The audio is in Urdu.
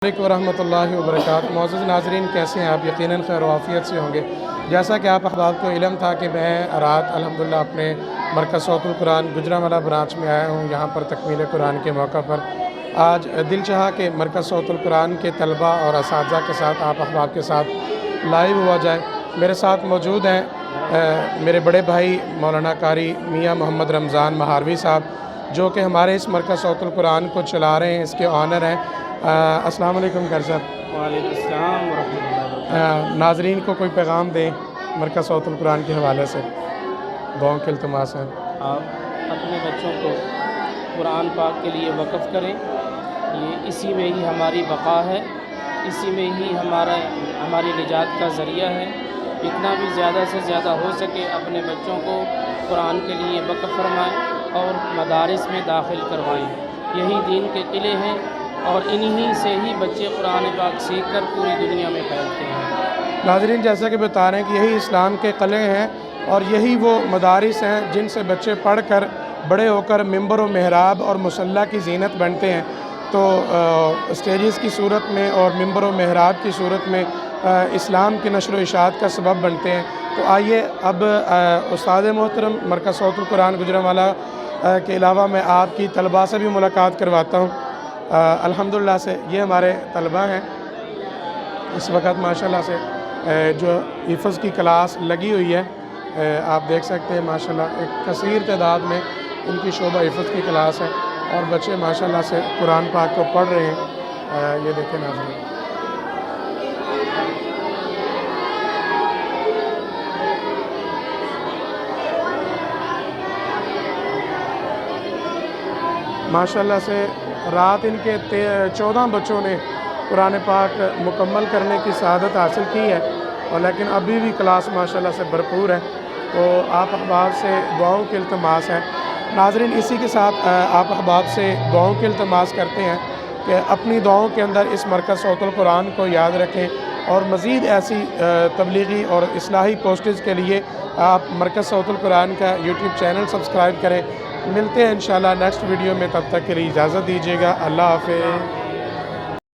السلام علیکم ورحمۃ اللہ وبرکاتہ۔ معزز ناظرین، کیسے ہیں آپ؟ یقیناً خیر و عافیت سے ہوں گے۔ جیسا کہ آپ احباب کو علم تھا کہ میں رات الحمدللہ اپنے مرکز صوت القرآن گجرانوالہ برانچ میں آیا ہوں، یہاں پر تکمیل قرآن کے موقع پر آج دل چاہا کہ مرکز صوت القرآن کے طلباء اور اساتذہ کے ساتھ آپ احباب کے ساتھ لائیو ہوا جائے۔ میرے ساتھ موجود ہیں میرے بڑے بھائی مولانا قاری میاں محمد رمضان مہاروی صاحب، جو کہ ہمارے اس مرکز صوت القرآن کو چلا رہے ہیں، اس کے آنر ہیں۔ السلام علیکم قاری صاحب۔ وعلیکم السلام ورحمۃ اللہ وبرکاتہ۔ ناظرین کو کوئی پیغام دیں مرکز صوت القرآن کے حوالے سے، دعاؤں کے التماس ہے۔ آپ اپنے بچوں کو قرآن پاک کے لیے وقف کریں، یہ اسی میں ہی ہماری بقا ہے، اسی میں ہی ہماری نجات کا ذریعہ ہے۔ جتنا بھی زیادہ سے زیادہ ہو سکے اپنے بچوں کو قرآن کے لیے وقف فرمائیں اور مدارس میں داخل کروائیں۔ یہی دین کے قلعے ہیں اور انہی سے ہی بچے قرآن پاک سیکھ کر پوری دنیا میں پھیلتے ہیں۔ ناظرین، جیسا کہ بتا رہے ہیں کہ یہی اسلام کے قلعے ہیں اور یہی وہ مدارس ہیں جن سے بچے پڑھ کر بڑے ہو کر ممبر و محراب اور مصلی کی زینت بنتے ہیں۔ تو اسٹیجز کی صورت میں اور ممبر و محراب کی صورت میں اسلام کی نشر و اشاعت کا سبب بنتے ہیں۔ تو آئیے اب استاد محترم مرکز صوت القرآن گجرانوالہ کے علاوہ میں آپ کی طلباء سے بھی ملاقات کرواتا ہوں۔ الحمدللہ سے یہ ہمارے طلباء ہیں، اس وقت ماشاءاللہ سے جو حفظ کی کلاس لگی ہوئی ہے، آپ دیکھ سکتے ہیں ماشاءاللہ ایک کثیر تعداد میں ان کی شعبہ حفظ کی کلاس ہے اور بچے ماشاءاللہ سے قرآن پاک کو پڑھ رہے ہیں۔ یہ دیکھیں ناظرین، ماشاءاللہ سے رات ان کے 14 بچوں نے قرآن پاک مکمل کرنے کی سعادت حاصل کی ہے، اور لیکن ابھی بھی کلاس ماشاءاللہ سے بھرپور ہے۔ تو آپ احباب سے دعاؤں کے التماس ہے۔ ناظرین، اسی کے ساتھ آپ احباب سے دعاؤں کے التماس کرتے ہیں کہ اپنی دعاؤں کے اندر اس مرکز صوت القرآن کو یاد رکھیں، اور مزید ایسی تبلیغی اور اصلاحی پوسٹز کے لیے آپ مرکز صوت القرآن کا یوٹیوب چینل سبسکرائب کریں۔ ملتے ہیں انشاءاللہ نیکسٹ ویڈیو میں، تب تک کے لیے اجازت دیجیے گا۔ اللہ حافظ۔